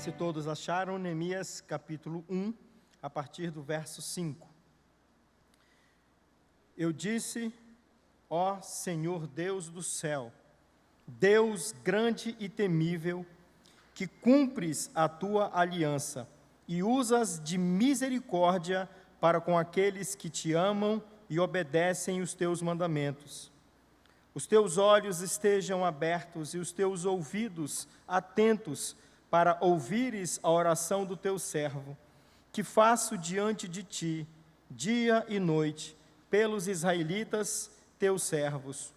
Se todos acharam, Neemias capítulo 1, a partir do verso 5. Eu disse, ó Senhor Deus do céu, Deus grande e temível, que cumpres a tua aliança e usas de misericórdia para com aqueles que te amam e obedecem os teus mandamentos. Os teus olhos estejam abertos e os teus ouvidos atentos para ouvires a oração do teu servo, que faço diante de ti, dia e noite, pelos israelitas, teus servos.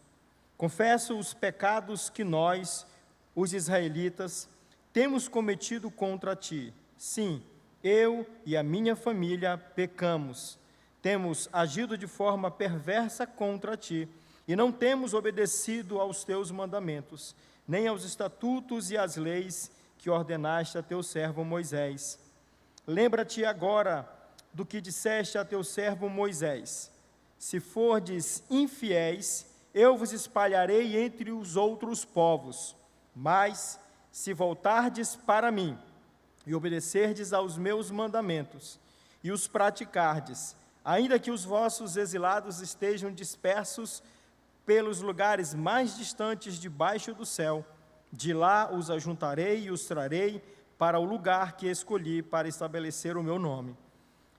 Confesso os pecados que nós, os israelitas, temos cometido contra ti. Sim, eu e a minha família pecamos. Temos agido de forma perversa contra ti, e não temos obedecido aos teus mandamentos, nem aos estatutos e às leis que ordenaste a teu servo Moisés. Lembra-te agora do que disseste a teu servo Moisés: se fordes infiéis, eu vos espalharei entre os outros povos, mas se voltardes para mim e obedecerdes aos meus mandamentos e os praticardes, ainda que os vossos exilados estejam dispersos pelos lugares mais distantes debaixo do céu, de lá os ajuntarei e os trarei para o lugar que escolhi para estabelecer o meu nome.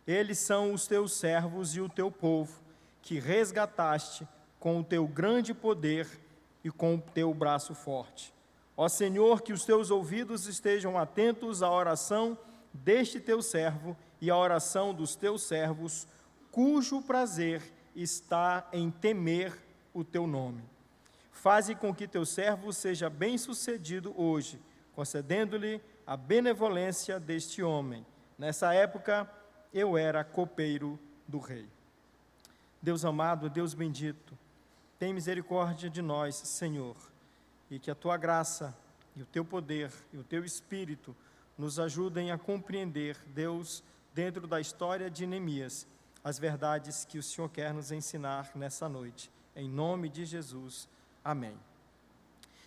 Eles são os teus servos e o teu povo, que resgataste com o teu grande poder e com o teu braço forte. Ó Senhor, que os teus ouvidos estejam atentos à oração deste teu servo e à oração dos teus servos, cujo prazer está em temer o teu nome. Faze com que teu servo seja bem-sucedido hoje, concedendo-lhe a benevolência deste homem. Nessa época, eu era copeiro do rei. Deus amado, Deus bendito, tem misericórdia de nós, Senhor, e que a tua graça e o teu poder e o teu Espírito nos ajudem a compreender, Deus, dentro da história de Neemias, as verdades que o Senhor quer nos ensinar nessa noite. Em nome de Jesus. Amém.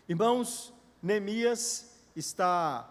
Irmãos, Neemias está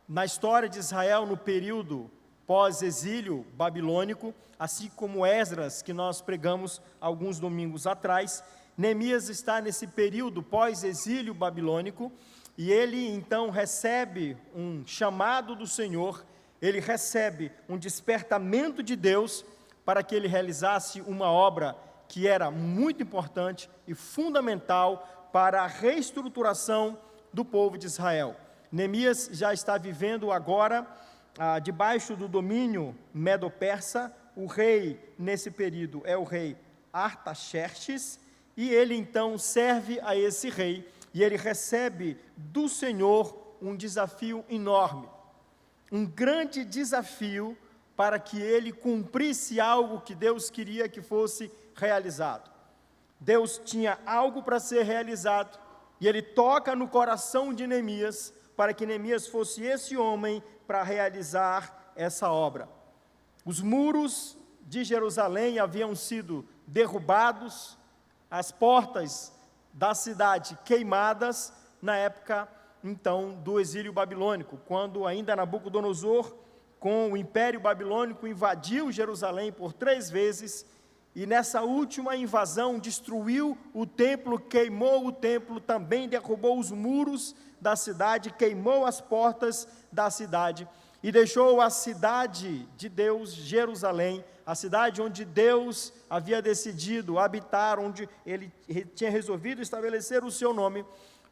na história de Israel no período pós-exílio babilônico, assim como Esdras, que nós pregamos alguns domingos atrás. Neemias está nesse período pós-exílio babilônico e ele então recebe um chamado do Senhor, ele recebe um despertamento de Deus para que ele realizasse uma obra que era muito importante e fundamental para a reestruturação do povo de Israel. Neemias já está vivendo agora debaixo do domínio medo-persa. O rei nesse período é o rei Artaxerxes, e ele então serve a esse rei, e ele recebe do Senhor um desafio enorme, um grande desafio para que ele cumprisse algo que Deus queria que fosse realizado. Deus tinha algo para ser realizado, e ele toca no coração de Neemias, para que Neemias fosse esse homem para realizar essa obra. Os muros de Jerusalém haviam sido derrubados, as portas da cidade queimadas, na época, então, do exílio babilônico, quando ainda Nabucodonosor, com o Império Babilônico, invadiu Jerusalém por 3 vezes, e nessa última invasão destruiu o templo, queimou o templo, também derrubou os muros da cidade, queimou as portas da cidade, e deixou a cidade de Deus, Jerusalém, a cidade onde Deus havia decidido habitar, onde ele tinha resolvido estabelecer o seu nome,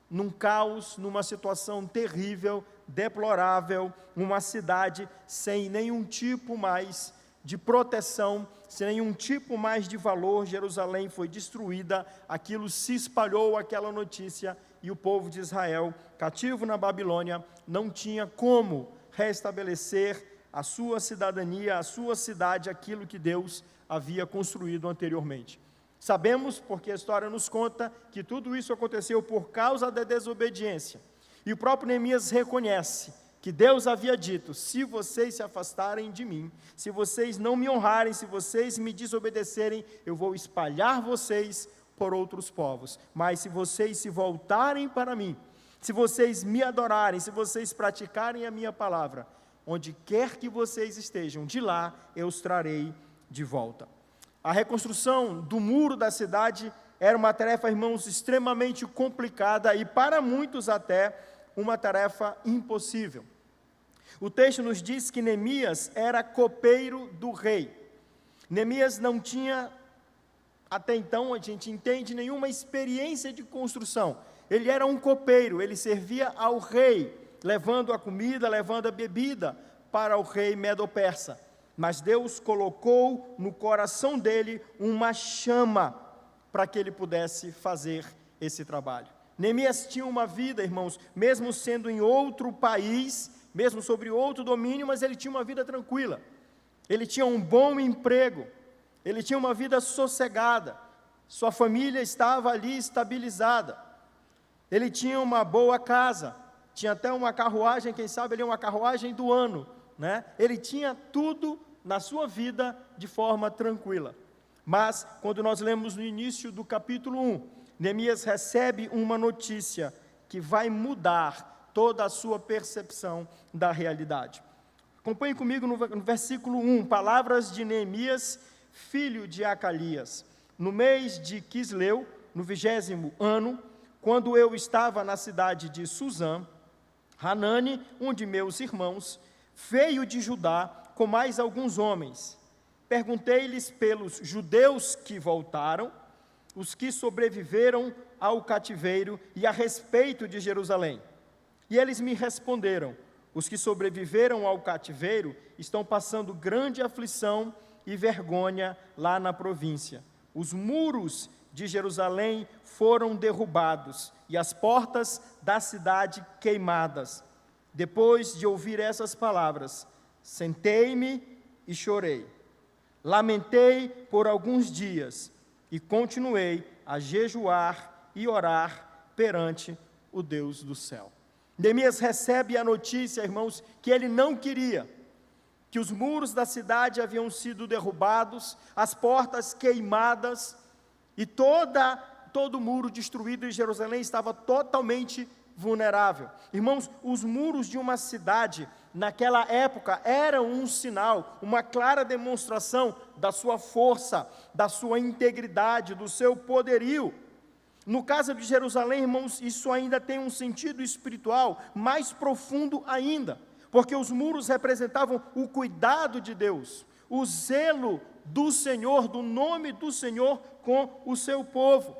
num caos, numa situação terrível, deplorável, uma cidade sem nenhum tipo mais de proteção, sem nenhum tipo mais de valor. Jerusalém foi destruída, aquilo se espalhou, aquela notícia, e o povo de Israel, cativo na Babilônia, não tinha como restabelecer a sua cidadania, a sua cidade, aquilo que Deus havia construído anteriormente. Sabemos, porque a história nos conta, que tudo isso aconteceu por causa da desobediência. E o próprio Neemias reconhece que Deus havia dito: se vocês se afastarem de mim, se vocês não me honrarem, se vocês me desobedecerem, eu vou espalhar vocês por outros povos. Mas se vocês se voltarem para mim Se vocês me adorarem, se vocês praticarem a minha palavra, onde quer que vocês estejam, de lá eu os trarei de volta. A reconstrução do muro da cidade era uma tarefa, irmãos, extremamente complicada e para muitos até uma tarefa impossível. O texto nos diz que Neemias era copeiro do rei. Neemias não tinha, até então, a gente entende, nenhuma experiência de construção. Ele era um copeiro, ele servia ao rei, levando a comida, levando a bebida para o rei Medo-Persa. Mas Deus colocou no coração dele uma chama para que ele pudesse fazer esse trabalho. Neemias tinha uma vida, irmãos, mesmo sendo em outro país, mesmo sobre outro domínio, mas ele tinha uma vida tranquila. Ele tinha um bom emprego, ele tinha uma vida sossegada, sua família estava ali estabilizada, ele tinha uma boa casa, tinha até uma carruagem, quem sabe ali uma carruagem do ano, né? Ele tinha tudo na sua vida de forma tranquila. Mas, quando nós lemos no início do capítulo 1, Neemias recebe uma notícia que vai mudar toda a sua percepção da realidade. Acompanhe comigo no versículo 1, palavras de Neemias, filho de Acalias. No mês de Quisleu, no 20º ano, quando eu estava na cidade de Suzã, Hanani, um de meus irmãos, veio de Judá com mais alguns homens. Perguntei-lhes pelos judeus que voltaram, os que sobreviveram ao cativeiro e a respeito de Jerusalém. E eles me responderam: os que sobreviveram ao cativeiro estão passando grande aflição e vergonha lá na província. Os muros de Jerusalém foram derrubados e as portas da cidade queimadas. Depois de ouvir essas palavras, sentei-me e chorei. Lamentei por alguns dias e continuei a jejuar e orar perante o Deus do céu. Neemias recebe a notícia, irmãos, que ele não queria, que os muros da cidade haviam sido derrubados, as portas queimadas, e todo o muro destruído em Jerusalém estava totalmente vulnerável. Irmãos, os muros de uma cidade, naquela época, eram um sinal, uma clara demonstração da sua força, da sua integridade, do seu poderio. No caso de Jerusalém, irmãos, isso ainda tem um sentido espiritual mais profundo ainda, porque os muros representavam o cuidado de Deus, o zelo do Senhor, do nome do Senhor com o seu povo.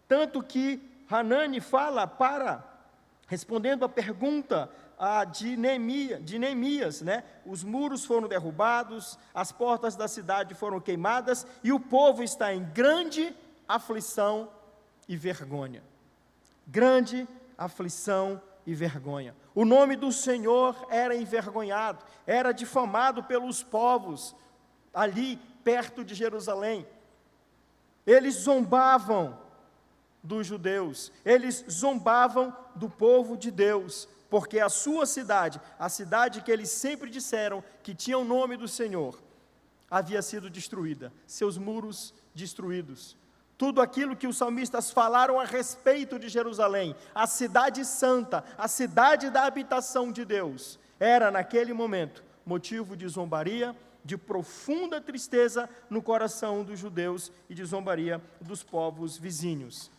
Tanto que Hanani fala respondendo a pergunta de Neemias, né? Os muros foram derrubados, as portas da cidade foram queimadas, e o povo está em grande aflição e vergonha. Grande aflição e vergonha. O nome do Senhor era envergonhado, era difamado pelos povos ali perto de Jerusalém. Eles zombavam dos judeus, eles zombavam do povo de Deus, porque a sua cidade, a cidade que eles sempre disseram que tinha o nome do Senhor, havia sido destruída, seus muros destruídos. Tudo aquilo que os salmistas falaram a respeito de Jerusalém, a cidade santa, a cidade da habitação de Deus, era naquele momento motivo de zombaria, de profunda tristeza no coração dos judeus e de zombaria dos povos vizinhos.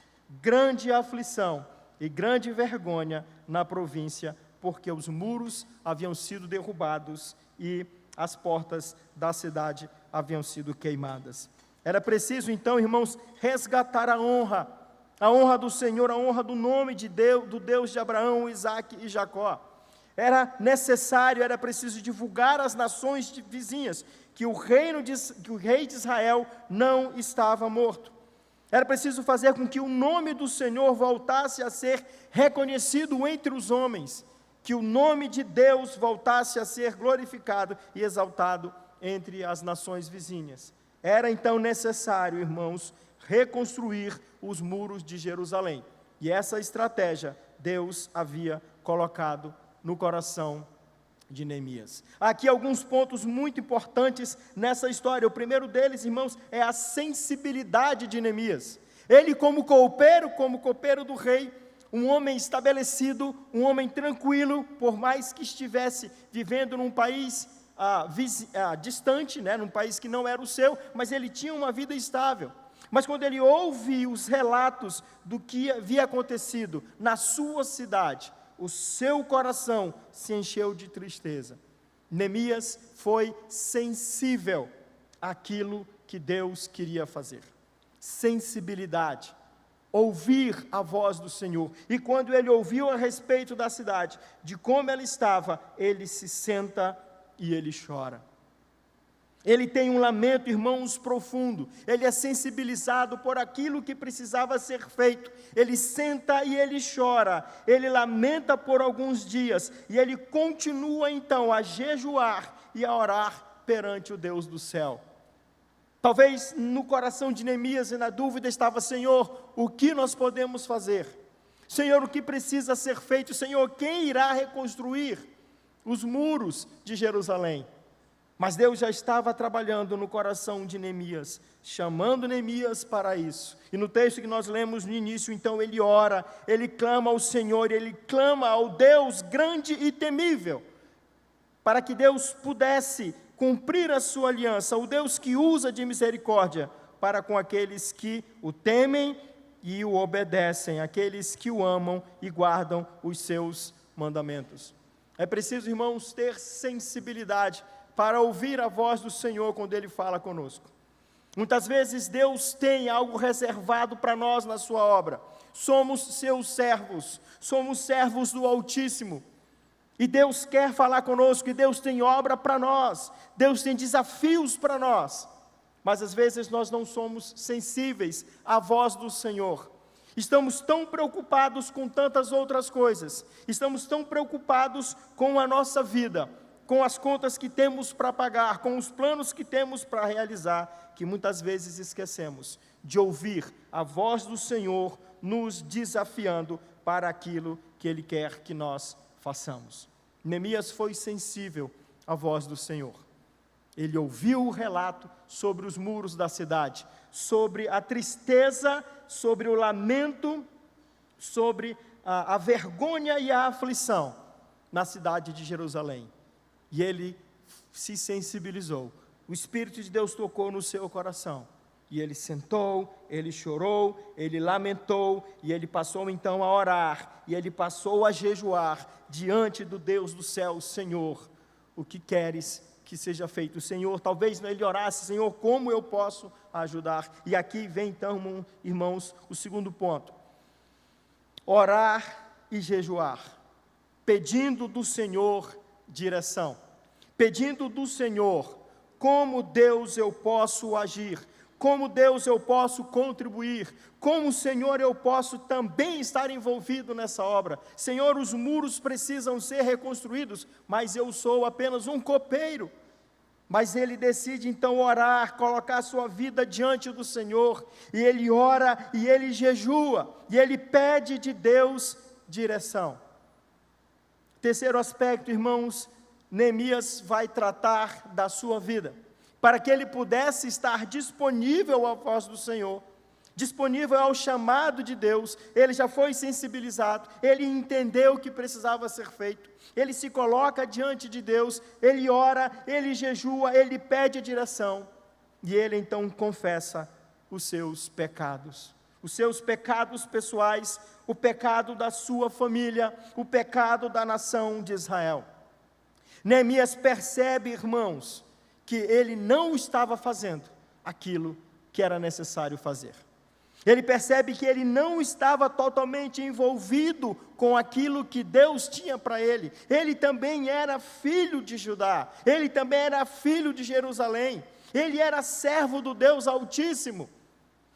Grande aflição e grande vergonha na província, porque os muros haviam sido derrubados e as portas da cidade haviam sido queimadas. Era preciso, então, irmãos, resgatar a honra do Senhor, a honra do nome de Deus, do Deus de Abraão, Isaque e Jacó. Era necessário, era preciso divulgar às nações vizinhas que o rei de Israel não estava morto. Era preciso fazer com que o nome do Senhor voltasse a ser reconhecido entre os homens, que o nome de Deus voltasse a ser glorificado e exaltado entre as nações vizinhas. Era então necessário, irmãos, reconstruir os muros de Jerusalém. E essa estratégia Deus havia colocado no coração de Neemias. Aqui alguns pontos muito importantes nessa história. O primeiro deles, irmãos, é a sensibilidade de Neemias. Ele, como copeiro do rei, um homem estabelecido, um homem tranquilo, por mais que estivesse vivendo num país distante, né, num país que não era o seu, mas ele tinha uma vida estável. Mas quando ele ouve os relatos do que havia acontecido na sua cidade, o seu coração se encheu de tristeza. Neemias foi sensível àquilo que Deus queria fazer. Sensibilidade. Ouvir a voz do Senhor. E quando ele ouviu a respeito da cidade, de como ela estava, ele se senta e ele chora. Ele tem um lamento, irmãos, profundo. Ele é sensibilizado por aquilo que precisava ser feito. Ele senta e ele chora. Ele lamenta por alguns dias. E ele continua então a jejuar e a orar perante o Deus do céu. Talvez no coração de Neemias e na dúvida estava: Senhor, o que nós podemos fazer? Senhor, o que precisa ser feito? Senhor, quem irá reconstruir os muros de Jerusalém? Mas Deus já estava trabalhando no coração de Neemias, chamando Neemias para isso. E no texto que nós lemos no início, então, ele ora, ele clama ao Senhor, ele clama ao Deus grande e temível, para que Deus pudesse cumprir a sua aliança, o Deus que usa de misericórdia para com aqueles que o temem e o obedecem, aqueles que o amam e guardam os seus mandamentos. É preciso, irmãos, ter sensibilidade para ouvir a voz do Senhor quando Ele fala conosco. Muitas vezes Deus tem algo reservado para nós na sua obra. Somos seus servos, somos servos do Altíssimo. E Deus quer falar conosco, e Deus tem obra para nós, Deus tem desafios para nós. Mas às vezes nós não somos sensíveis à voz do Senhor. Estamos tão preocupados com tantas outras coisas, estamos tão preocupados com a nossa vida, com as contas que temos para pagar, com os planos que temos para realizar, que muitas vezes esquecemos de ouvir a voz do Senhor nos desafiando para aquilo que Ele quer que nós façamos. Neemias foi sensível à voz do Senhor. Ele ouviu o relato sobre os muros da cidade, sobre a tristeza, sobre o lamento, sobre a vergonha e a aflição na cidade de Jerusalém. E ele se sensibilizou. O Espírito de Deus tocou no seu coração. E ele sentou, ele chorou, ele lamentou, e ele passou então a orar, e ele passou a jejuar diante do Deus do céu. Senhor, o que queres que seja feito? Senhor, talvez ele orasse: Senhor, como eu posso ajudar? E aqui vem então, irmãos, o segundo ponto. Orar e jejuar, pedindo do Senhor direção, pedindo do Senhor como Deus eu posso agir, como Deus eu posso contribuir, como Senhor eu posso também estar envolvido nessa obra. Senhor, os muros precisam ser reconstruídos, mas eu sou apenas um copeiro. Mas ele decide então orar, colocar a sua vida diante do Senhor, e ele ora e ele jejua, e ele pede de Deus direção. Terceiro aspecto, irmãos, Neemias vai tratar da sua vida, para que ele pudesse estar disponível à voz do Senhor, disponível ao chamado de Deus. Ele já foi sensibilizado, ele entendeu o que precisava ser feito, ele se coloca diante de Deus, ele ora, ele jejua, ele pede a direção, e ele então confessa os seus pecados pessoais, o pecado da sua família, o pecado da nação de Israel. Neemias percebe, irmãos, que ele não estava fazendo aquilo que era necessário fazer. Ele percebe que ele não estava totalmente envolvido com aquilo que Deus tinha para ele. Ele também era filho de Judá, ele também era filho de Jerusalém, ele era servo do Deus Altíssimo.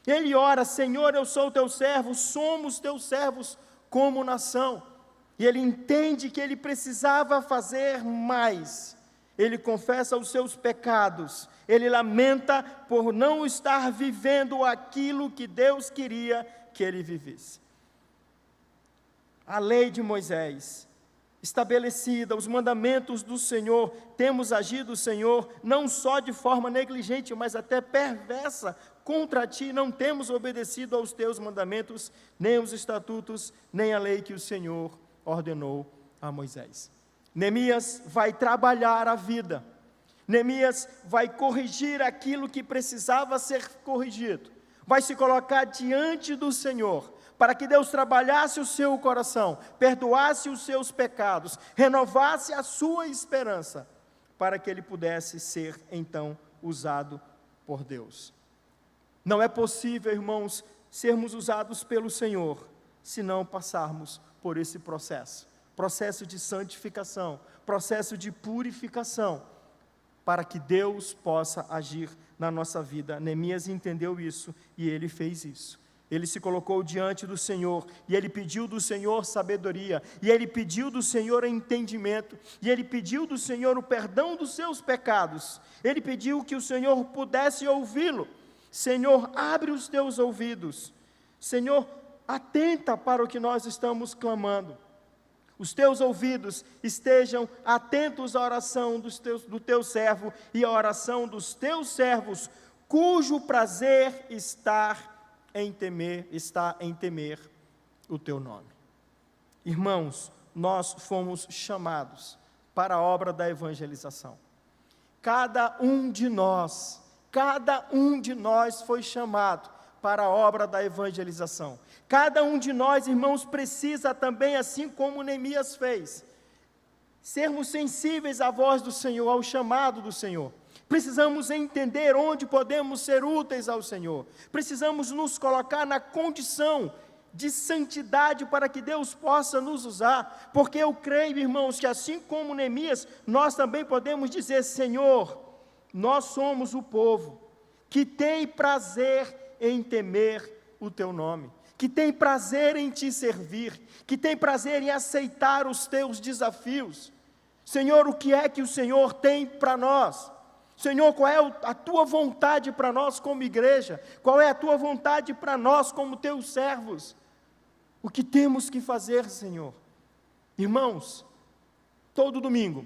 Ele ora: Senhor, eu sou teu servo, somos teus servos como nação. E ele entende que ele precisava fazer mais. Ele confessa os seus pecados, ele lamenta por não estar vivendo aquilo que Deus queria que ele vivesse. A lei de Moisés estabelecida, os mandamentos do Senhor, temos agido, Senhor, não só de forma negligente, mas até perversa contra Ti, não temos obedecido aos Teus mandamentos, nem os estatutos, nem a lei que o Senhor ordenou a Moisés. Neemias vai trabalhar a vida, Neemias vai corrigir aquilo que precisava ser corrigido, vai se colocar diante do Senhor, para que Deus trabalhasse o seu coração, perdoasse os seus pecados, renovasse a sua esperança, para que ele pudesse ser, então, usado por Deus. Não é possível, irmãos, sermos usados pelo Senhor, se não passarmos por esse processo de santificação, processo de purificação, para que Deus possa agir na nossa vida. Neemias entendeu isso e ele fez isso. Ele se colocou diante do Senhor, e ele pediu do Senhor sabedoria, e ele pediu do Senhor entendimento, e ele pediu do Senhor o perdão dos seus pecados, ele pediu que o Senhor pudesse ouvi-lo. Senhor, abre os teus ouvidos, Senhor, atenta para o que nós estamos clamando, os teus ouvidos estejam atentos à oração do teu servo, e à oração dos teus servos, cujo prazer está em temer o teu nome. Irmãos, nós fomos chamados para a obra da evangelização. Cada um de nós foi chamado para a obra da evangelização. Cada um de nós, irmãos, precisa também, assim como Neemias fez, sermos sensíveis à voz do Senhor, ao chamado do Senhor. Precisamos entender onde podemos ser úteis ao Senhor. Precisamos nos colocar na condição de santidade para que Deus possa nos usar. Porque eu creio, irmãos, que assim como Neemias, nós também podemos dizer: Senhor, nós somos o povo que tem prazer em temer o Teu nome, que tem prazer em Te servir, que tem prazer em aceitar os Teus desafios. Senhor, o que é que o Senhor tem para nós? Senhor, qual é a Tua vontade para nós como igreja? Qual é a Tua vontade para nós como Teus servos? O que temos que fazer, Senhor? Irmãos, todo domingo,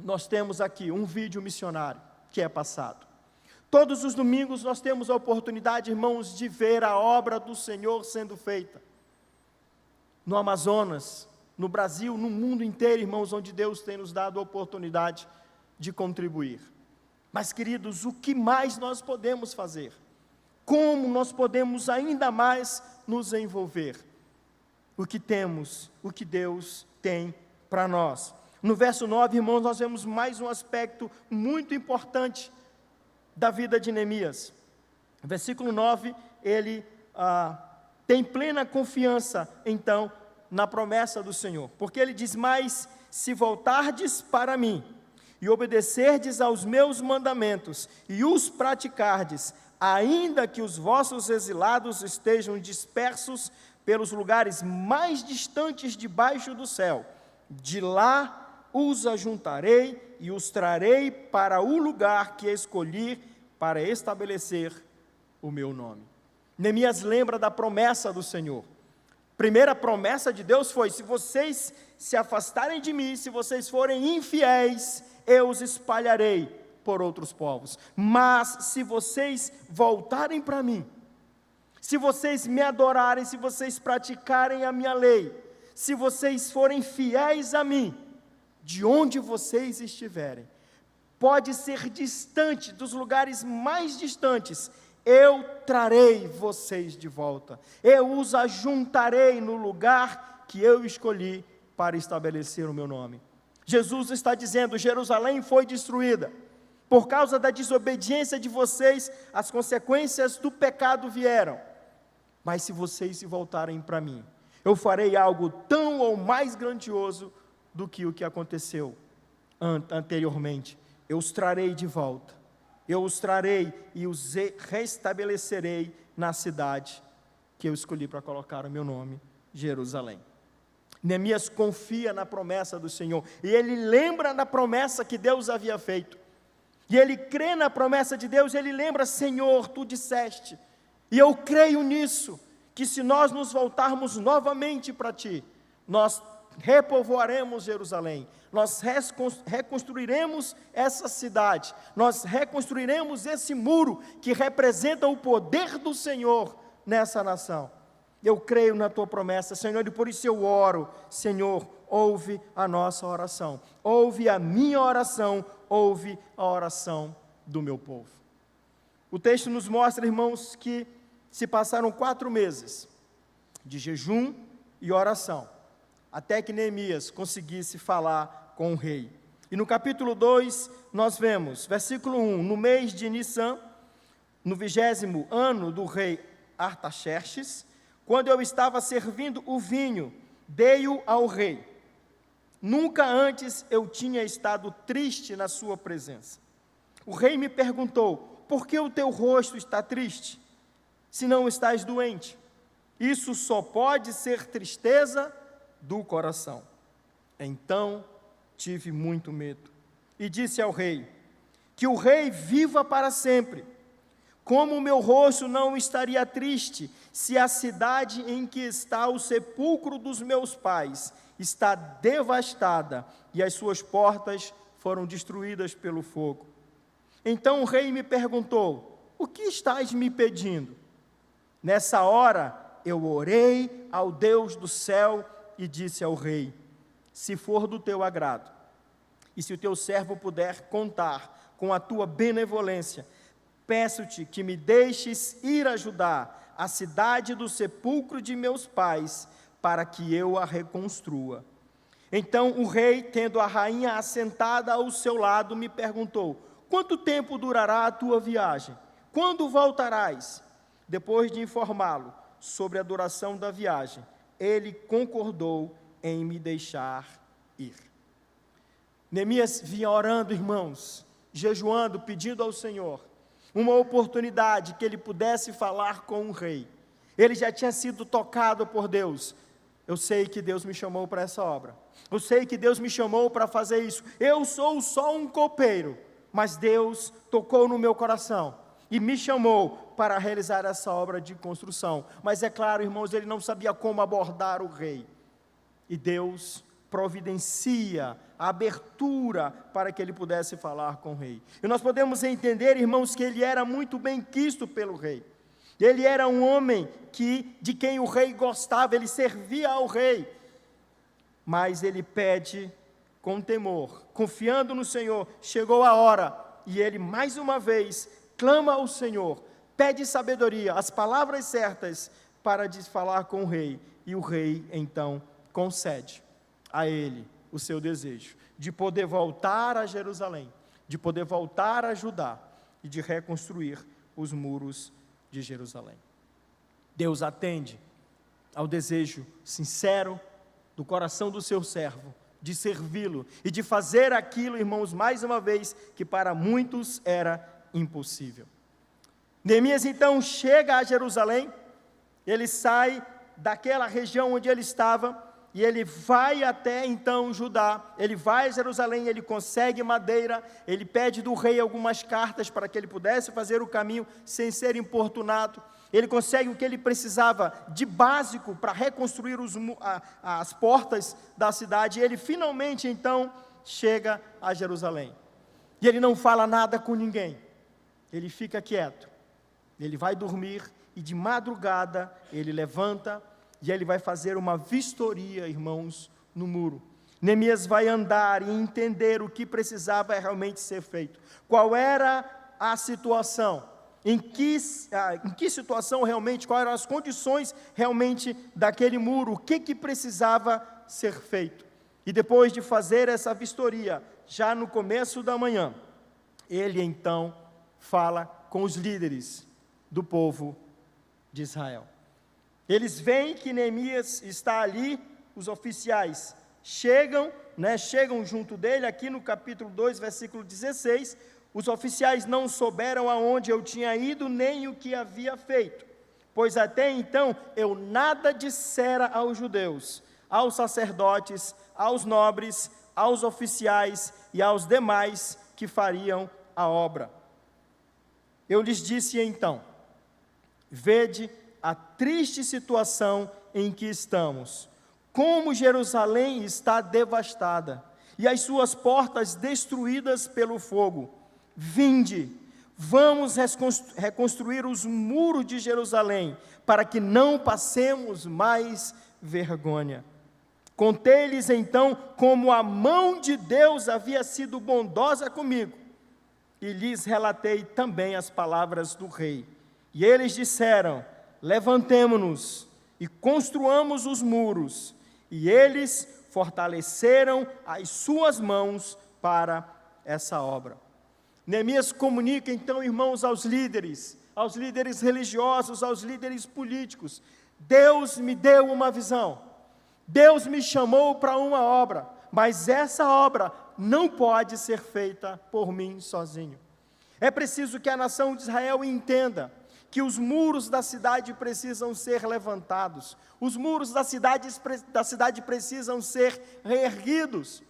nós temos aqui um vídeo missionário que é passado. Todos os domingos nós temos a oportunidade, irmãos, de ver a obra do Senhor sendo feita. No Amazonas, no Brasil, no mundo inteiro, irmãos, onde Deus tem nos dado a oportunidade de contribuir. Mas, queridos, o que mais nós podemos fazer? Como nós podemos ainda mais nos envolver? O que temos, o que Deus tem para nós. No verso 9, irmãos, nós vemos mais um aspecto muito importante da vida de Neemias. Versículo 9, ele tem plena confiança, então, na promessa do Senhor. Porque ele diz: mas se voltardes para mim, e obedecerdes aos meus mandamentos, e os praticardes, ainda que os vossos exilados estejam dispersos pelos lugares mais distantes debaixo do céu, de lá os ajuntarei e os trarei para o lugar que escolhi para estabelecer o meu nome. Neemias lembra da promessa do Senhor. Primeira promessa de Deus foi: se vocês se afastarem de mim, se vocês forem infiéis, eu os espalharei por outros povos. Mas se vocês voltarem para mim, se vocês me adorarem, se vocês praticarem a minha lei, se vocês forem fiéis a mim, de onde vocês estiverem, pode ser distante, dos lugares mais distantes, eu trarei vocês de volta, eu os ajuntarei no lugar que eu escolhi para estabelecer o meu nome. Jesus está dizendo: Jerusalém foi destruída, por causa da desobediência de vocês, as consequências do pecado vieram, mas se vocês se voltarem para mim, eu farei algo tão ou mais grandioso do que o que aconteceu anteriormente. Eu os trarei de volta, eu os trarei e os restabelecerei na cidade que eu escolhi para colocar o meu nome, Jerusalém. Neemias confia na promessa do Senhor, e ele lembra da promessa que Deus havia feito, e ele crê na promessa de Deus, ele lembra: Senhor, Tu disseste, e eu creio nisso, que se nós nos voltarmos novamente para Ti, nós repovoaremos Jerusalém, nós reconstruiremos essa cidade, nós reconstruiremos esse muro que representa o poder do Senhor nessa nação. Eu creio na tua promessa, Senhor, e por isso eu oro, Senhor, ouve a nossa oração, ouve a minha oração, ouve a oração do meu povo. O texto nos mostra, irmãos, que se passaram 4 meses de jejum e oração, até que Neemias conseguisse falar com o rei. E no capítulo 2, nós vemos, versículo 1, no mês de Nissan, no 20º ano do rei Artaxerxes, quando eu estava servindo o vinho, dei-o ao rei. Nunca antes eu tinha estado triste na sua presença. O rei me perguntou: por que o teu rosto está triste, se não estás doente? Isso só pode ser tristeza do coração. Então tive muito medo e disse ao rei: que o rei viva para sempre. Como o meu rosto não estaria triste, se a cidade em que está o sepulcro dos meus pais está devastada e as suas portas foram destruídas pelo fogo? Então o rei me perguntou: o que estás me pedindo? Nessa hora eu orei ao Deus do céu e disse ao rei: se for do teu agrado, e se o teu servo puder contar com a tua benevolência, peço-te que me deixes ir ajudar a cidade do sepulcro de meus pais, para que eu a reconstrua. Então o rei, tendo a rainha assentada ao seu lado, me perguntou: quanto tempo durará a tua viagem? Quando voltarás? Depois de informá-lo sobre a duração da viagem, ele concordou em me deixar ir. Neemias vinha orando, irmãos, jejuando, pedindo ao Senhor uma oportunidade que ele pudesse falar com o rei. Ele já tinha sido tocado por Deus. Eu sei que Deus me chamou para essa obra. Eu sei que Deus me chamou para fazer isso. Eu sou só um copeiro, mas Deus tocou no meu coração e me chamou para realizar essa obra de construção. Mas é claro, irmãos, ele não sabia como abordar o rei. E Deus providencia a abertura para que ele pudesse falar com o rei. E nós podemos entender, irmãos, que ele era muito bem quisto pelo rei. Ele era um homem de quem o rei gostava, ele servia ao rei. Mas ele pede com temor, confiando no Senhor. Chegou a hora e ele mais uma vez clama ao Senhor, pede sabedoria, as palavras certas para falar com o rei. E o rei então concede a ele o seu desejo de poder voltar a Jerusalém, de poder voltar a Judá e de reconstruir os muros de Jerusalém. Deus atende ao desejo sincero do coração do seu servo, de servi-lo e de fazer aquilo, irmãos, mais uma vez, que para muitos era impossível. Neemias então chega a Jerusalém, ele sai daquela região onde ele estava, e ele vai até então Judá, ele vai a Jerusalém, ele consegue madeira, ele pede do rei algumas cartas para que ele pudesse fazer o caminho sem ser importunado, ele consegue o que ele precisava de básico para reconstruir as portas da cidade, e ele finalmente então chega a Jerusalém, e ele não fala nada com ninguém, ele fica quieto, ele vai dormir, e de madrugada ele levanta, e ele vai fazer uma vistoria, irmãos, no muro. Neemias vai andar e entender o que precisava realmente ser feito. Qual era a situação? Em que situação realmente, quais eram as condições realmente daquele muro? O que precisava ser feito? E depois de fazer essa vistoria, já no começo da manhã, ele então fala com os líderes do povo de Israel. Eles veem que Neemias está ali, os oficiais chegam junto dele, aqui no capítulo 2, versículo 16, os oficiais não souberam aonde eu tinha ido, nem o que havia feito, pois até então eu nada dissera aos judeus, aos sacerdotes, aos nobres, aos oficiais e aos demais que fariam a obra. Eu lhes disse então: vede a triste situação em que estamos. como Jerusalém está devastada, e as suas portas destruídas pelo fogo. Vinde, vamos reconstruir os muros de Jerusalém, para que não passemos mais vergonha. Contei-lhes então como a mão de Deus havia sido bondosa comigo, e lhes relatei também as palavras do rei. E eles disseram: levantemo-nos e construamos os muros. E eles fortaleceram as suas mãos para essa obra. Neemias comunica então, irmãos, aos líderes religiosos, aos líderes políticos: Deus me deu uma visão, Deus me chamou para uma obra, mas essa obra não pode ser feita por mim sozinho. É preciso que a nação de Israel entenda que os muros da cidade precisam ser levantados, os muros da cidade precisam ser reerguidos,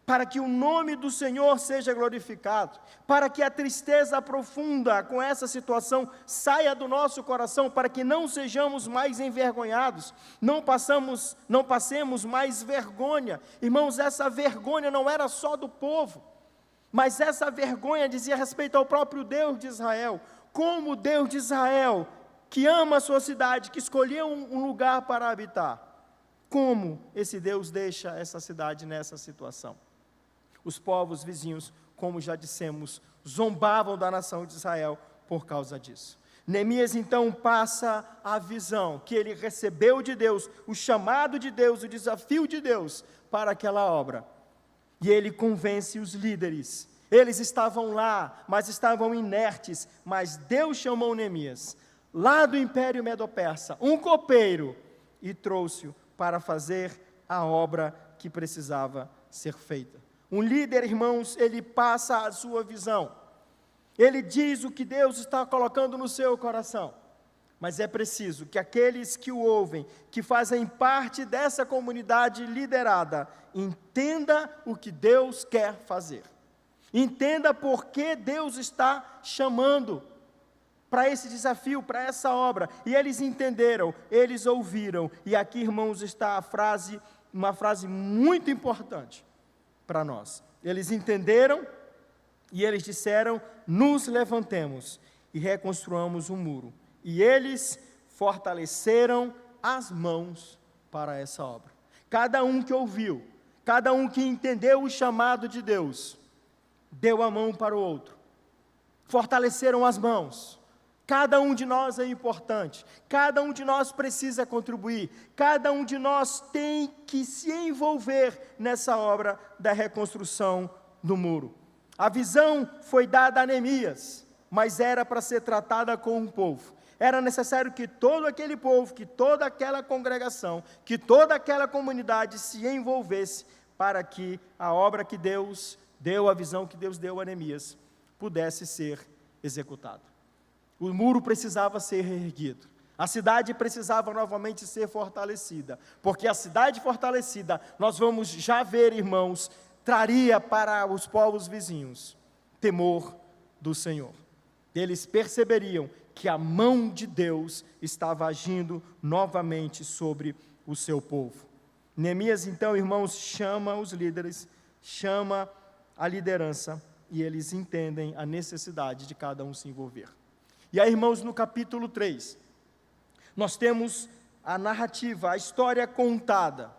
para que o nome do Senhor seja glorificado, para que a tristeza profunda com essa situação saia do nosso coração, para que não sejamos mais envergonhados, não passemos mais vergonha. Irmãos, essa vergonha não era só do povo, mas essa vergonha dizia respeito ao próprio Deus de Israel. Como o Deus de Israel, que ama a sua cidade, que escolheu um lugar para habitar, como esse Deus deixa essa cidade nessa situação? Os povos vizinhos, como já dissemos, zombavam da nação de Israel por causa disso. Neemias então passa a visão que ele recebeu de Deus, o chamado de Deus, o desafio de Deus para aquela obra. E ele convence os líderes. Eles estavam lá, mas estavam inertes, mas Deus chamou Neemias, lá do Império Medo-Persa, um copeiro, e trouxe-o para fazer a obra que precisava ser feita. Um líder, irmãos, ele passa a sua visão, ele diz o que Deus está colocando no seu coração, mas é preciso que aqueles que o ouvem, que fazem parte dessa comunidade liderada, entenda o que Deus quer fazer. Entenda por que Deus está chamando para esse desafio, para essa obra. E eles entenderam, eles ouviram. E aqui, irmãos, está uma frase muito importante para nós. Eles entenderam e eles disseram: nos levantemos e reconstruamos um muro. E eles fortaleceram as mãos para essa obra. Cada um que ouviu, cada um que entendeu o chamado de Deus, deu a mão para o outro, fortaleceram as mãos. Cada um de nós é importante, cada um de nós precisa contribuir, cada um de nós tem que se envolver nessa obra da reconstrução do muro. A visão foi dada a Neemias, mas era para ser tratada com um povo. Era necessário que todo aquele povo, que toda aquela congregação, que toda aquela comunidade se envolvesse para que a obra que Deus deu, a visão que Deus deu a Neemias, pudesse ser executada. O muro precisava ser reerguido. A cidade precisava novamente ser fortalecida, porque a cidade fortalecida, nós vamos já ver, irmãos, traria para os povos vizinhos temor do Senhor. Eles perceberiam que a mão de Deus estava agindo novamente sobre o seu povo. Neemias, então, irmãos, chama os líderes, chama a liderança, e eles entendem a necessidade de cada um se envolver. E aí, irmãos, no capítulo 3, nós temos a narrativa, a história contada.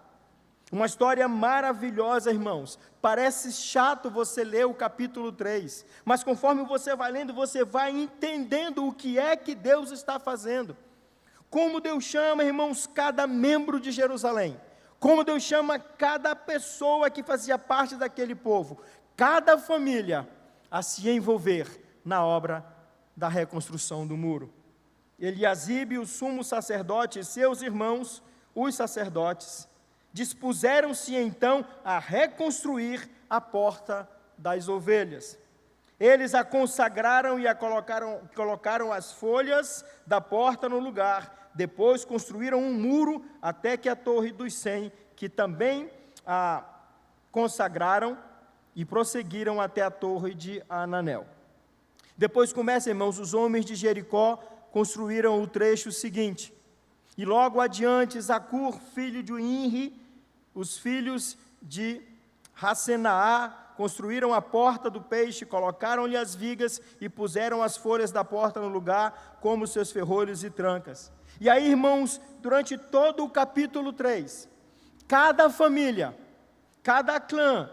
Uma história maravilhosa, irmãos. Parece chato você ler o capítulo 3, mas conforme você vai lendo, você vai entendendo o que é que Deus está fazendo. Como Deus chama, irmãos, cada membro de Jerusalém. Como Deus chama cada pessoa que fazia parte daquele povo, cada família, a se envolver na obra da reconstrução do muro. Eliasibe, o sumo sacerdote, e seus irmãos, os sacerdotes, dispuseram-se então a reconstruir a porta das ovelhas. Eles a consagraram e colocaram as folhas da porta no lugar. Depois construíram um muro até que a torre dos 100, que também a consagraram, e prosseguiram até a torre de Ananel. Depois começa, irmãos, os homens de Jericó construíram o trecho seguinte. E logo adiante, Zacur, filho de Inri, os filhos de Racenaá, construíram a porta do peixe, colocaram-lhe as vigas e puseram as folhas da porta no lugar, como seus ferrolhos e trancas. E aí, irmãos, durante todo o capítulo 3, cada família, cada clã,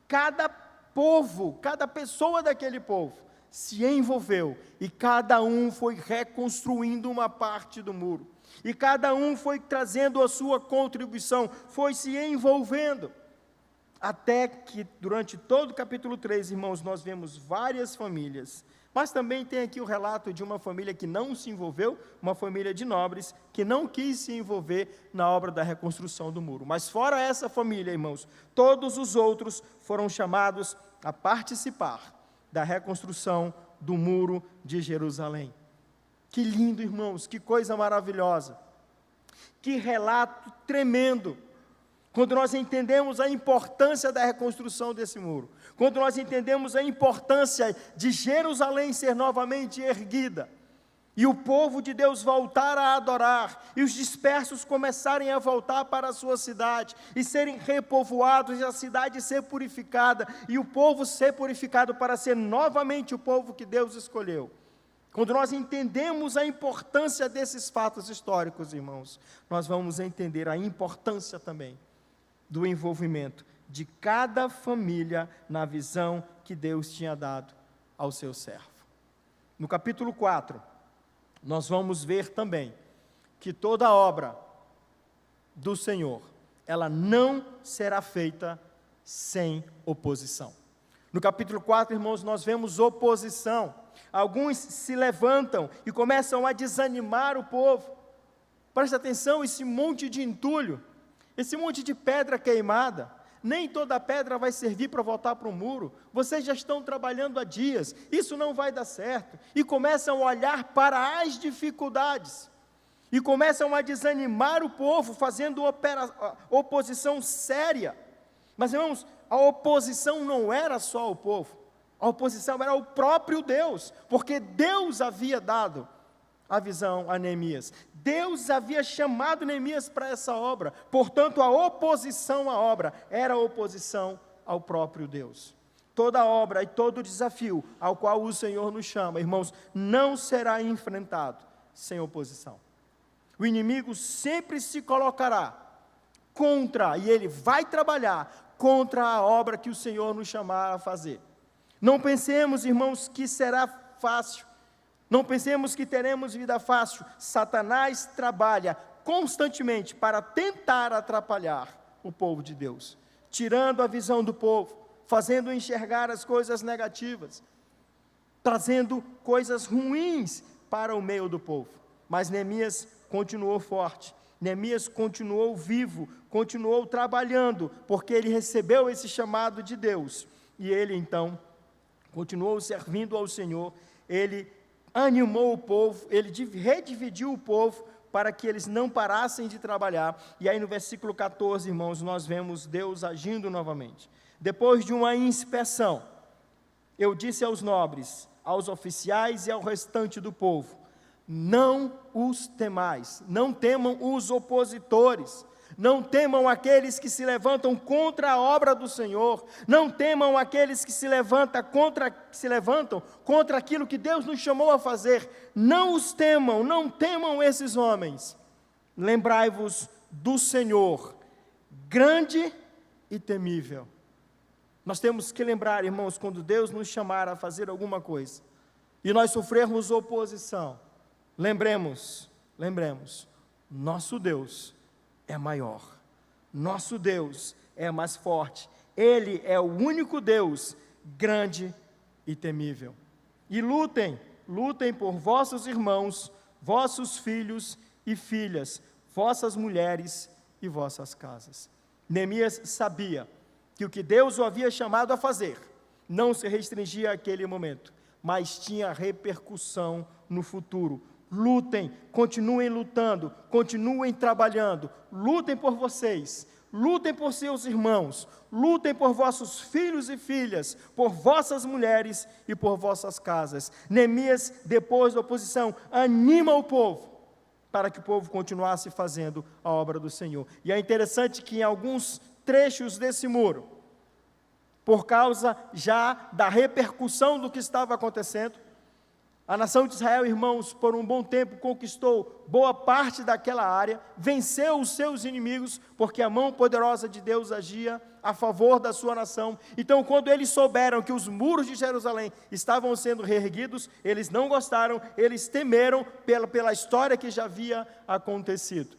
cada povo, cada pessoa daquele povo se envolveu, e cada um foi reconstruindo uma parte do muro, e cada um foi trazendo a sua contribuição, foi se envolvendo, até que durante todo o capítulo 3, irmãos, nós vemos várias famílias, mas também tem aqui o relato de uma família que não se envolveu, uma família de nobres, que não quis se envolver na obra da reconstrução do muro. Mas fora essa família, irmãos, todos os outros foram chamados a participar da reconstrução do muro de Jerusalém. Que lindo, irmãos, que coisa maravilhosa, que relato tremendo, quando nós entendemos a importância da reconstrução desse muro, quando nós entendemos a importância de Jerusalém ser novamente erguida, e o povo de Deus voltar a adorar, e os dispersos começarem a voltar para a sua cidade, e serem repovoados, e a cidade ser purificada, e o povo ser purificado para ser novamente o povo que Deus escolheu. Quando nós entendemos a importância desses fatos históricos, irmãos, nós vamos entender a importância também do envolvimento de cada família na visão que Deus tinha dado ao seu servo. No capítulo 4, nós vamos ver também que toda obra do Senhor, ela não será feita sem oposição. No capítulo 4, irmãos, nós vemos oposição. Alguns se levantam e começam a desanimar o povo. Presta atenção, esse monte de entulho, esse monte de pedra queimada, nem toda pedra vai servir para voltar para o muro, vocês já estão trabalhando há dias, isso não vai dar certo, e começam a olhar para as dificuldades, e começam a desanimar o povo, fazendo oposição séria. Mas, irmãos, a oposição não era só o povo, a oposição era o próprio Deus, porque Deus havia dado a visão a Neemias. Deus havia chamado Neemias para essa obra, portanto a oposição à obra era a oposição ao próprio Deus. Toda obra e todo desafio ao qual o Senhor nos chama, irmãos, não será enfrentado sem oposição. O inimigo sempre se colocará contra, e ele vai trabalhar contra a obra que o Senhor nos chamar a fazer. Não pensemos, irmãos, que será fácil. Não pensemos que teremos vida fácil. Satanás trabalha constantemente para tentar atrapalhar o povo de Deus, tirando a visão do povo, fazendo enxergar as coisas negativas, trazendo coisas ruins para o meio do povo. Mas Neemias continuou forte, Neemias continuou vivo, continuou trabalhando, porque ele recebeu esse chamado de Deus, e ele então continuou servindo ao Senhor. Ele animou o povo, ele redividiu o povo para que eles não parassem de trabalhar. E aí no versículo 14, irmãos, nós vemos Deus agindo novamente. Depois de uma inspeção, eu disse aos nobres, aos oficiais e ao restante do povo: não os temais, não temam os opositores, não temam aqueles que se levantam contra a obra do Senhor, não temam aqueles que se levantam contra aquilo que Deus nos chamou a fazer. Não os temam, não temam esses homens. Lembrai-vos do Senhor, grande e temível. Nós temos que lembrar, irmãos, quando Deus nos chamar a fazer alguma coisa, e nós sofrermos oposição, lembremos, nosso Deus é maior, nosso Deus é mais forte, Ele é o único Deus, grande e temível. E lutem por vossos irmãos, vossos filhos e filhas, vossas mulheres e vossas casas. Neemias sabia que o que Deus o havia chamado a fazer não se restringia àquele momento, mas tinha repercussão no futuro. Lutem, continuem lutando, continuem trabalhando, lutem por vocês, lutem por seus irmãos, lutem por vossos filhos e filhas, por vossas mulheres e por vossas casas. Neemias, depois da oposição, anima o povo, para que o povo continuasse fazendo a obra do Senhor. E é interessante que em alguns trechos desse muro, por causa já da repercussão do que estava acontecendo, a nação de Israel, irmãos, por um bom tempo conquistou boa parte daquela área, venceu os seus inimigos, porque a mão poderosa de Deus agia a favor da sua nação. Então, quando eles souberam que os muros de Jerusalém estavam sendo reerguidos, eles não gostaram, eles temeram pela história que já havia acontecido.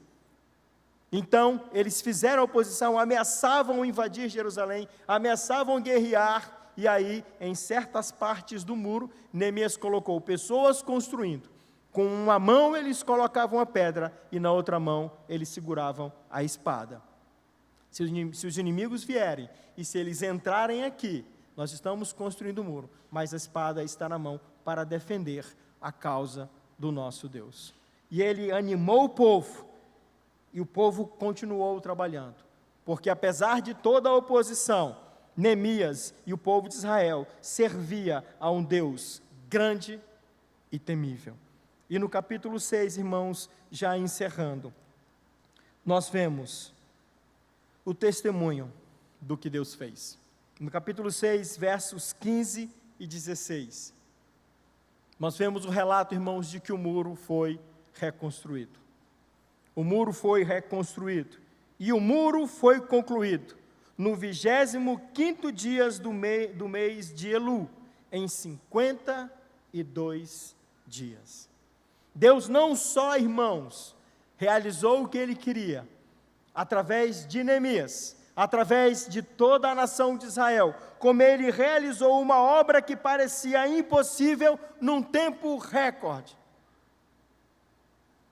Então, eles fizeram oposição, ameaçavam invadir Jerusalém, ameaçavam guerrear. E aí, em certas partes do muro, Neemias colocou pessoas construindo. Com uma mão eles colocavam a pedra e na outra mão eles seguravam a espada. Se os inimigos vierem e se eles entrarem aqui, nós estamos construindo o muro, mas a espada está na mão para defender a causa do nosso Deus. E ele animou o povo, e o povo continuou trabalhando, porque apesar de toda a oposição, Neemias e o povo de Israel servia a um Deus grande e temível. E no capítulo 6, irmãos, já encerrando, nós vemos o testemunho do que Deus fez. No capítulo 6, versos 15 e 16, nós vemos o relato, irmãos, de que o muro foi reconstruído. O muro foi reconstruído e o muro foi concluído no 25º dia do mês de Elu, em 52 dias. Deus não só, irmãos, realizou o que Ele queria, através de Neemias, através de toda a nação de Israel, como Ele realizou uma obra que parecia impossível num tempo recorde.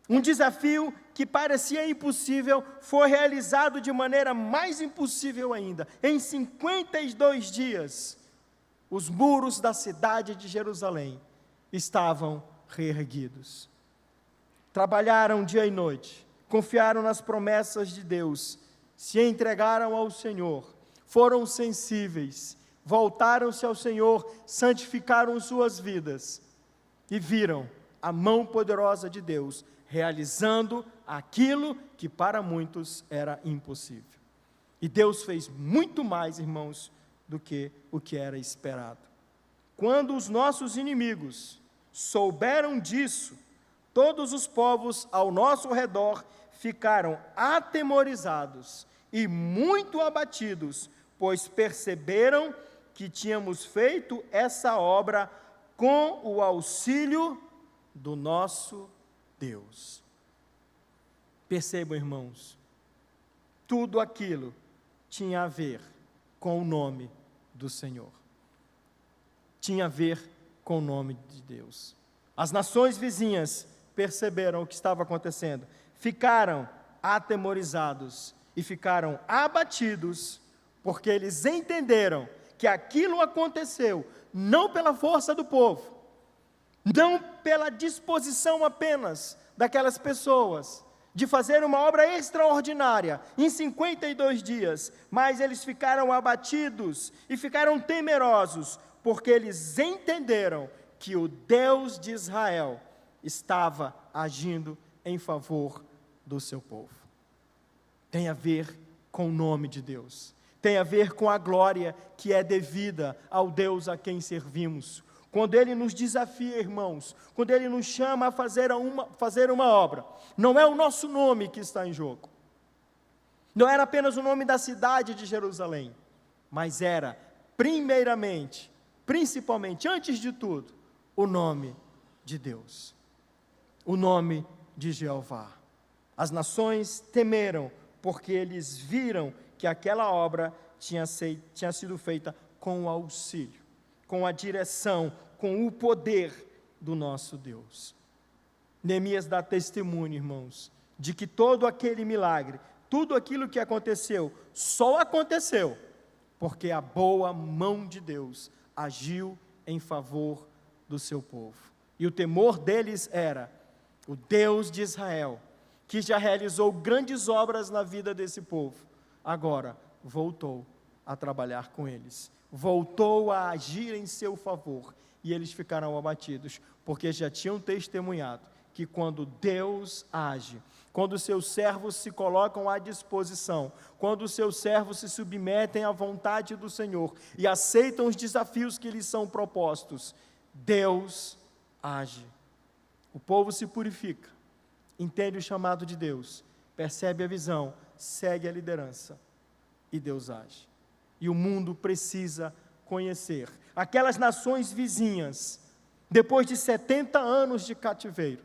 Um desafio que parecia impossível foi realizado de maneira mais impossível ainda. Em 52 dias, os muros da cidade de Jerusalém estavam reerguidos. Trabalharam dia e noite, confiaram nas promessas de Deus, se entregaram ao Senhor, foram sensíveis, voltaram-se ao Senhor, santificaram suas vidas e viram a mão poderosa de Deus realizando aquilo que para muitos era impossível. E Deus fez muito mais, irmãos, do que o que era esperado. Quando os nossos inimigos souberam disso, todos os povos ao nosso redor ficaram atemorizados e muito abatidos, pois perceberam que tínhamos feito essa obra com o auxílio do nosso Deus. Percebam, irmãos, tudo aquilo tinha a ver com o nome do Senhor. Tinha a ver com o nome de Deus. As nações vizinhas perceberam o que estava acontecendo, ficaram atemorizados e ficaram abatidos, porque eles entenderam que aquilo aconteceu não pela força do povo, não pela disposição apenas daquelas pessoas de fazer uma obra extraordinária em 52 dias, mas eles ficaram abatidos e ficaram temerosos, porque eles entenderam que o Deus de Israel estava agindo em favor do seu povo. Tem a ver com o nome de Deus, tem a ver com a glória que é devida ao Deus a quem servimos. Quando Ele nos desafia, irmãos, quando Ele nos chama a fazer uma obra, não é o nosso nome que está em jogo, não era apenas o nome da cidade de Jerusalém, mas era, primeiramente, principalmente, antes de tudo, o nome de Deus, o nome de Jeová. As nações temeram, porque eles viram que aquela obra tinha sido feita com o auxílio, com a direção, com o poder do nosso Deus. Neemias dá testemunho, irmãos, de que todo aquele milagre, tudo aquilo que aconteceu, só aconteceu porque a boa mão de Deus agiu em favor do seu povo. E o temor deles era o Deus de Israel, que já realizou grandes obras na vida desse povo, agora voltou a trabalhar com eles, voltou a agir em seu favor, e eles ficaram abatidos, porque já tinham testemunhado que quando Deus age, quando os seus servos se colocam à disposição, quando os seus servos se submetem à vontade do Senhor e aceitam os desafios que lhes são propostos, Deus age. O povo se purifica, entende o chamado de Deus, percebe a visão, segue a liderança e Deus age. E o mundo precisa conhecer. Aquelas nações vizinhas, depois de 70 anos de cativeiro,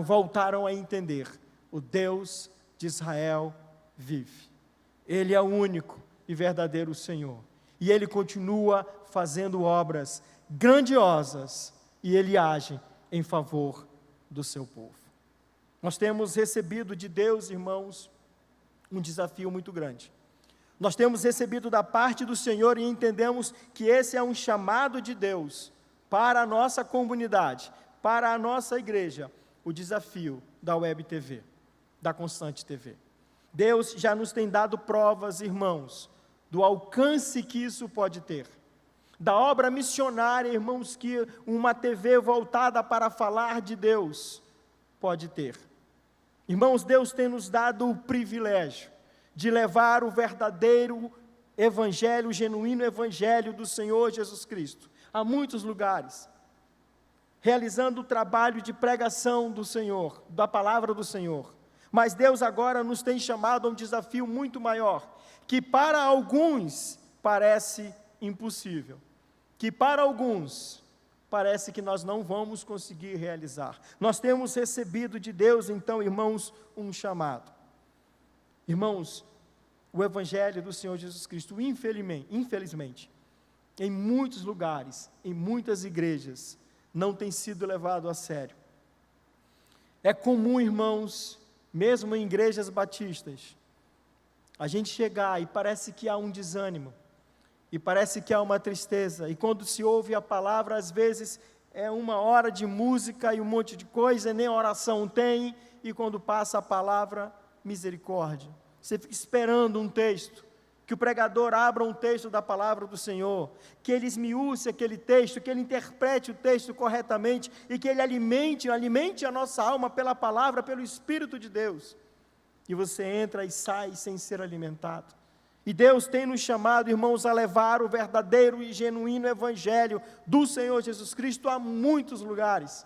voltaram a entender: o Deus de Israel vive. Ele é o único e verdadeiro Senhor. E Ele continua fazendo obras grandiosas e Ele age em favor do seu povo. Nós temos recebido de Deus, irmãos, um desafio muito grande. Nós temos recebido da parte do Senhor e entendemos que esse é um chamado de Deus para a nossa comunidade, para a nossa igreja, o desafio da Web TV, da Constante TV. Deus já nos tem dado provas, irmãos, do alcance que isso pode ter. Da obra missionária, irmãos, que uma TV voltada para falar de Deus pode ter. Irmãos, Deus tem nos dado o privilégio de levar o verdadeiro evangelho, o genuíno evangelho do Senhor Jesus Cristo a muitos lugares, realizando o trabalho de pregação do Senhor, da palavra do Senhor. Mas Deus agora nos tem chamado a um desafio muito maior, que para alguns parece impossível, que para alguns parece que nós não vamos conseguir realizar. Nós temos recebido de Deus, então, irmãos, um chamado. Irmãos, o Evangelho do Senhor Jesus Cristo, infelizmente, em muitos lugares, em muitas igrejas, não tem sido levado a sério. É comum, irmãos, mesmo em igrejas batistas, a gente chegar e parece que há um desânimo, e parece que há uma tristeza, e quando se ouve a palavra, às vezes é uma hora de música e um monte de coisa, nem oração tem, e quando passa a palavra, misericórdia. Você fica esperando um texto, que o pregador abra um texto da palavra do Senhor, que ele esmiúce aquele texto, que ele interprete o texto corretamente, e que ele alimente a nossa alma pela palavra, pelo Espírito de Deus. E você entra e sai sem ser alimentado. E Deus tem nos chamado, irmãos, a levar o verdadeiro e genuíno Evangelho do Senhor Jesus Cristo a muitos lugares.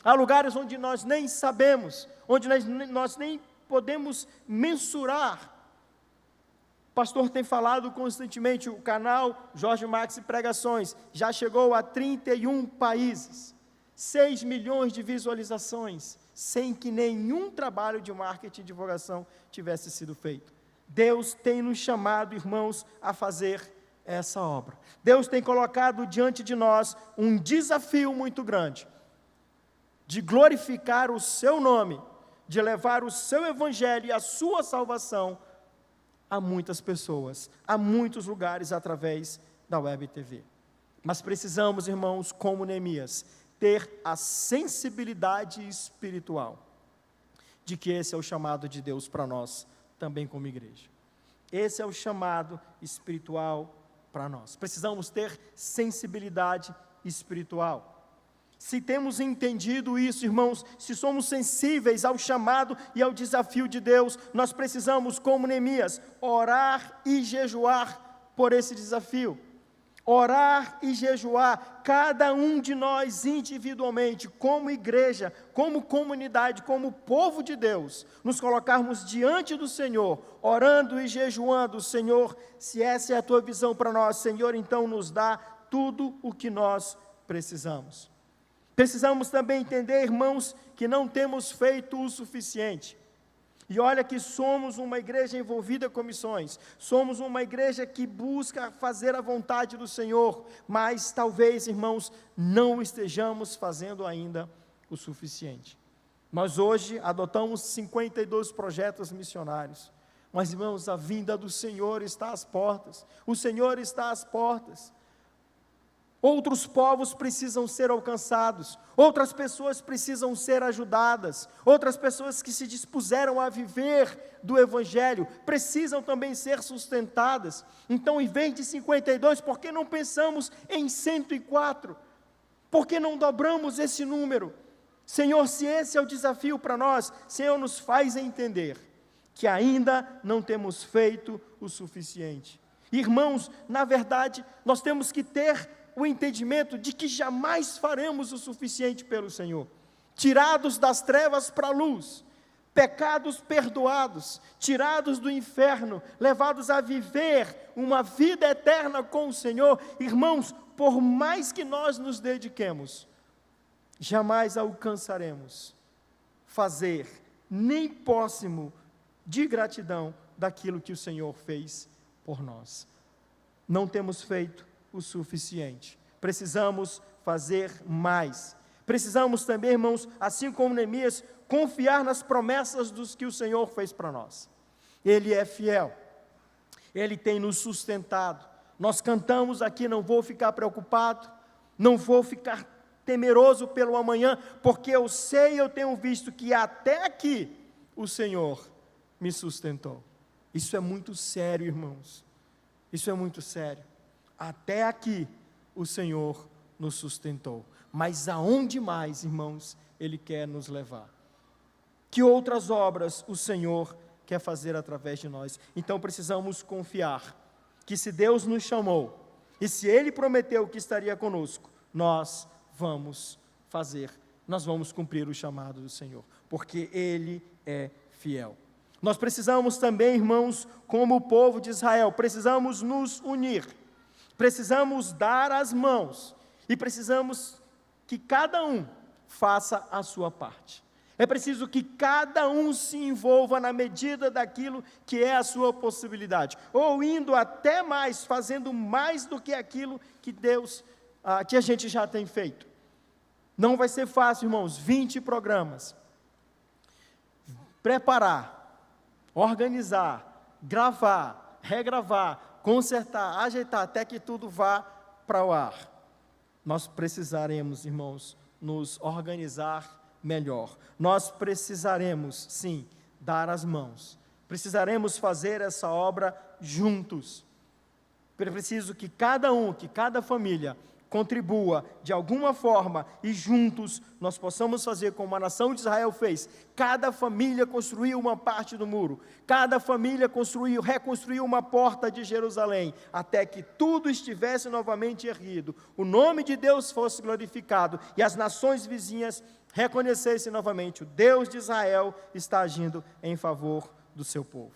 Há lugares onde nós nem sabemos, onde nós nem podemos mensurar. O pastor tem falado constantemente, o canal Jorge Max Pregações já chegou a 31 países, 6 milhões de visualizações, sem que nenhum trabalho de marketing e divulgação tivesse sido feito. Deus tem nos chamado, irmãos, a fazer essa obra. Deus tem colocado diante de nós um desafio muito grande, de glorificar o seu nome, de levar o seu evangelho e a sua salvação a muitas pessoas, a muitos lugares através da Web TV. Mas precisamos, irmãos, como Neemias, ter a sensibilidade espiritual de que esse é o chamado de Deus para nós, também como igreja. Esse é o chamado espiritual para nós. Precisamos ter sensibilidade espiritual. Se temos entendido isso, irmãos, se somos sensíveis ao chamado e ao desafio de Deus, nós precisamos, como Neemias, orar e jejuar por esse desafio. Orar e jejuar, cada um de nós individualmente, como igreja, como comunidade, como povo de Deus, nos colocarmos diante do Senhor, orando e jejuando. Senhor, se essa é a tua visão para nós, Senhor, então nos dá tudo o que nós precisamos. Precisamos também entender, irmãos, que não temos feito o suficiente. E olha que somos uma igreja envolvida com missões, somos uma igreja que busca fazer a vontade do Senhor, mas talvez, irmãos, não estejamos fazendo ainda o suficiente. Nós hoje adotamos 52 projetos missionários, mas, irmãos, a vinda do Senhor está às portas, o Senhor está às portas. Outros povos precisam ser alcançados, outras pessoas precisam ser ajudadas, outras pessoas que se dispuseram a viver do Evangelho, precisam também ser sustentadas. Então, em vez de 52, por que não pensamos em 104? Por que não dobramos esse número? Senhor, se esse é o desafio para nós, Senhor, nos faz entender que ainda não temos feito o suficiente. Irmãos, na verdade, nós temos que ter o entendimento de que jamais faremos o suficiente pelo Senhor. Tirados das trevas para a luz, pecados perdoados, tirados do inferno, levados a viver uma vida eterna com o Senhor, irmãos, por mais que nós nos dediquemos, jamais alcançaremos fazer nem próximo de gratidão daquilo que o Senhor fez por nós. Não temos feito o suficiente, precisamos fazer mais. Precisamos também, irmãos, assim como Neemias, confiar nas promessas dos que o Senhor fez para nós. Ele é fiel, Ele tem nos sustentado. Nós cantamos aqui, não vou ficar preocupado, não vou ficar temeroso pelo amanhã, porque eu sei, eu tenho visto que até aqui o Senhor me sustentou. Isso é muito sério, irmãos, isso é muito sério. Até aqui o Senhor nos sustentou, mas aonde mais, irmãos, Ele quer nos levar? Que outras obras o Senhor quer fazer através de nós? Então precisamos confiar que se Deus nos chamou, e se Ele prometeu que estaria conosco, nós vamos fazer, nós vamos cumprir o chamado do Senhor, porque Ele é fiel. Nós precisamos também, irmãos, como o povo de Israel, precisamos nos unir, precisamos dar as mãos, e precisamos que cada um faça a sua parte. É preciso que cada um se envolva na medida daquilo que é a sua possibilidade, ou indo até mais, fazendo mais do que aquilo que Deus, que a gente já tem feito. Não vai ser fácil, irmãos, 20 programas. Preparar, organizar, gravar, regravar, consertar, ajeitar, até que tudo vá para o ar. Nós precisaremos, irmãos, nos organizar melhor. Nós precisaremos, sim, dar as mãos. Precisaremos fazer essa obra juntos. É preciso que cada um, que cada família contribua de alguma forma e juntos nós possamos fazer como a nação de Israel fez. Cada família construiu uma parte do muro, cada família reconstruiu uma porta de Jerusalém, até que tudo estivesse novamente erguido, o nome de Deus fosse glorificado e as nações vizinhas reconhecessem novamente: o Deus de Israel está agindo em favor do seu povo.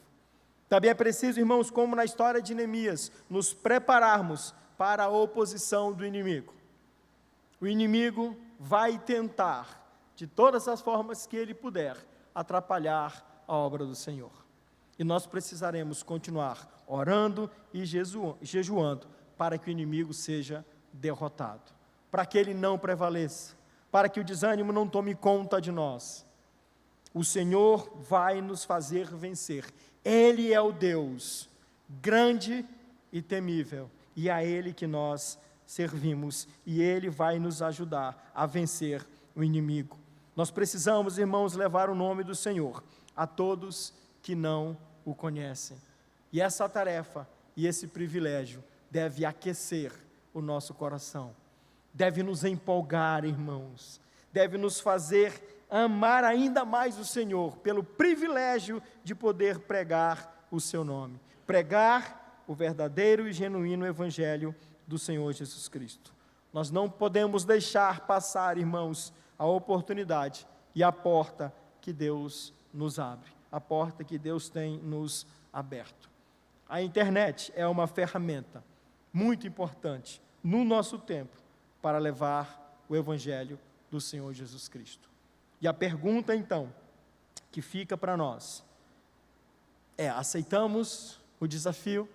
Também é preciso, irmãos, como na história de Neemias, nos prepararmos para a oposição do inimigo. O inimigo vai tentar, de todas as formas que ele puder, atrapalhar a obra do Senhor. E nós precisaremos continuar orando e jejuando para que o inimigo seja derrotado, para que ele não prevaleça, para que o desânimo não tome conta de nós. O Senhor vai nos fazer vencer. Ele é o Deus grande e temível, e é a Ele que nós servimos, e Ele vai nos ajudar a vencer o inimigo. Nós precisamos, irmãos, levar o nome do Senhor a todos que não o conhecem, e essa tarefa e esse privilégio deve aquecer o nosso coração, deve nos empolgar, irmãos, deve nos fazer amar ainda mais o Senhor, pelo privilégio de poder pregar o seu nome, pregar o verdadeiro e genuíno Evangelho do Senhor Jesus Cristo. Nós não podemos deixar passar, irmãos, a oportunidade e a porta que Deus nos abre, a porta que Deus tem nos aberto. A internet é uma ferramenta muito importante no nosso tempo para levar o Evangelho do Senhor Jesus Cristo. E a pergunta, então, que fica para nós é: aceitamos o desafio?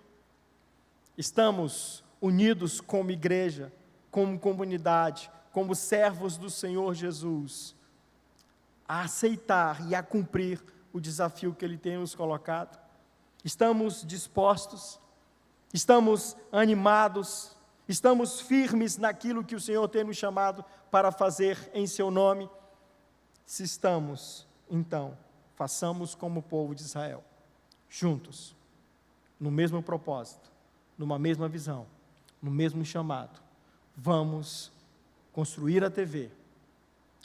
Estamos unidos como igreja, como comunidade, como servos do Senhor Jesus, a aceitar e a cumprir o desafio que Ele tem nos colocado? Estamos dispostos? Estamos animados? Estamos firmes naquilo que o Senhor tem nos chamado para fazer em Seu nome? Se estamos, então, façamos como o povo de Israel, juntos, no mesmo propósito, numa mesma visão, no mesmo chamado. Vamos construir a TV,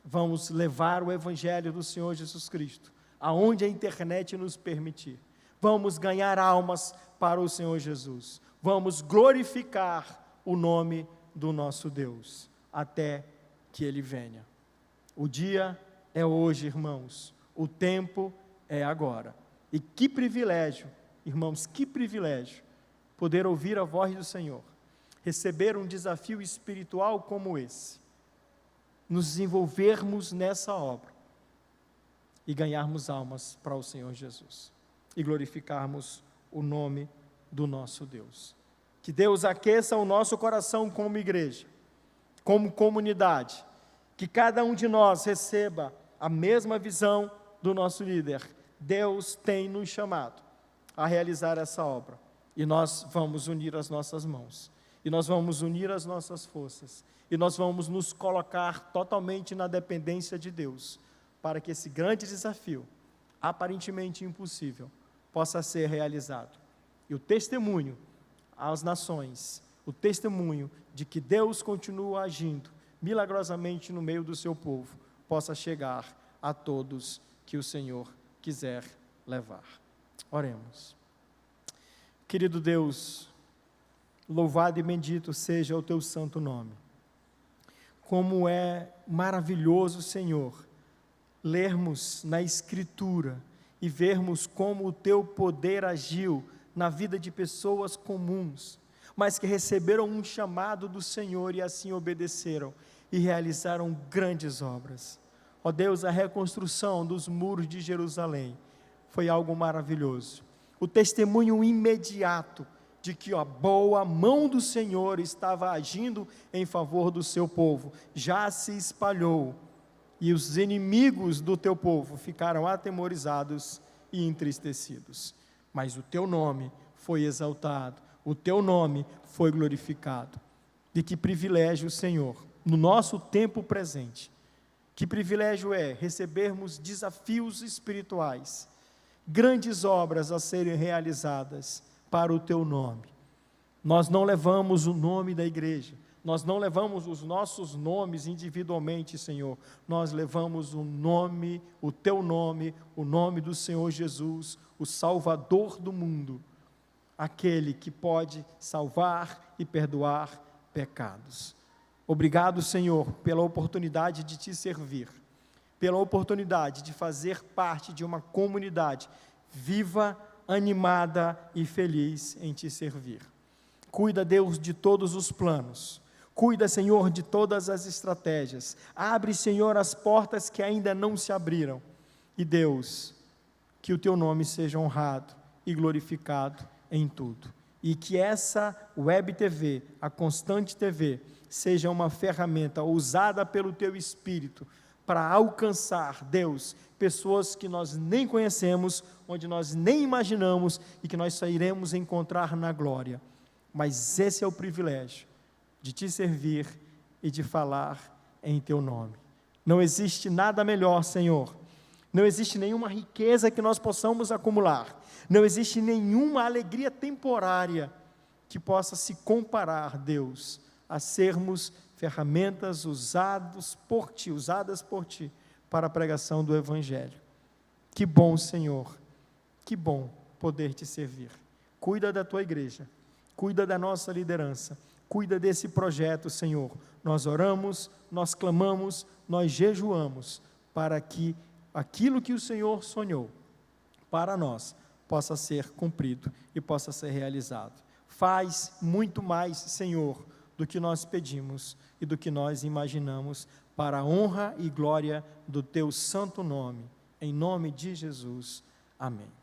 vamos levar o Evangelho do Senhor Jesus Cristo, aonde a internet nos permitir. Vamos ganhar almas para o Senhor Jesus. Vamos glorificar o nome do nosso Deus, até que Ele venha. O dia é hoje, irmãos. O tempo é agora. E que privilégio, irmãos, que privilégio, poder ouvir a voz do Senhor, receber um desafio espiritual como esse, nos desenvolvermos nessa obra e ganharmos almas para o Senhor Jesus e glorificarmos o nome do nosso Deus. Que Deus aqueça o nosso coração como igreja, como comunidade, que cada um de nós receba a mesma visão do nosso líder. Deus tem nos chamado a realizar essa obra, e nós vamos unir as nossas mãos, e nós vamos unir as nossas forças, e nós vamos nos colocar totalmente na dependência de Deus, para que esse grande desafio, aparentemente impossível, possa ser realizado. E o testemunho às nações, o testemunho de que Deus continua agindo milagrosamente no meio do seu povo, possa chegar a todos que o Senhor quiser levar. Oremos. Querido Deus, louvado e bendito seja o teu santo nome. Como é maravilhoso, Senhor, lermos na Escritura e vermos como o teu poder agiu na vida de pessoas comuns, mas que receberam um chamado do Senhor e assim obedeceram e realizaram grandes obras. Ó Deus, a reconstrução dos muros de Jerusalém foi algo maravilhoso. O testemunho imediato de que a boa mão do Senhor estava agindo em favor do seu povo já se espalhou, e os inimigos do teu povo ficaram atemorizados e entristecidos. Mas o teu nome foi exaltado, o teu nome foi glorificado. E que privilégio, Senhor, no nosso tempo presente, que privilégio é recebermos desafios espirituais, grandes obras a serem realizadas para o teu nome. Nós não levamos o nome da igreja, nós não levamos os nossos nomes individualmente, Senhor, nós levamos o nome, o teu nome, o nome do Senhor Jesus, o Salvador do mundo, aquele que pode salvar e perdoar pecados. Obrigado, Senhor, pela oportunidade de te servir, pela oportunidade de fazer parte de uma comunidade viva, animada e feliz em te servir. Cuida, Deus, de todos os planos. Cuida, Senhor, de todas as estratégias. Abre, Senhor, as portas que ainda não se abriram. E, Deus, que o teu nome seja honrado e glorificado em tudo. E que essa Web TV, a Constante TV, seja uma ferramenta usada pelo teu Espírito para alcançar, Deus, pessoas que nós nem conhecemos, onde nós nem imaginamos e que nós só iremos encontrar na glória. Mas esse é o privilégio de te servir e de falar em teu nome. Não existe nada melhor, Senhor. Não existe nenhuma riqueza que nós possamos acumular. Não existe nenhuma alegria temporária que possa se comparar, Deus, a sermos ferramentas usadas por Ti, para a pregação do Evangelho. Que bom, Senhor, que bom poder Te servir. Cuida da Tua igreja, cuida da nossa liderança, cuida desse projeto, Senhor. Nós oramos, nós clamamos, nós jejuamos, para que aquilo que o Senhor sonhou para nós possa ser cumprido e possa ser realizado. Faz muito mais, Senhor, do que nós pedimos e do que nós imaginamos, para a honra e glória do Teu santo nome. Em nome de Jesus. Amém.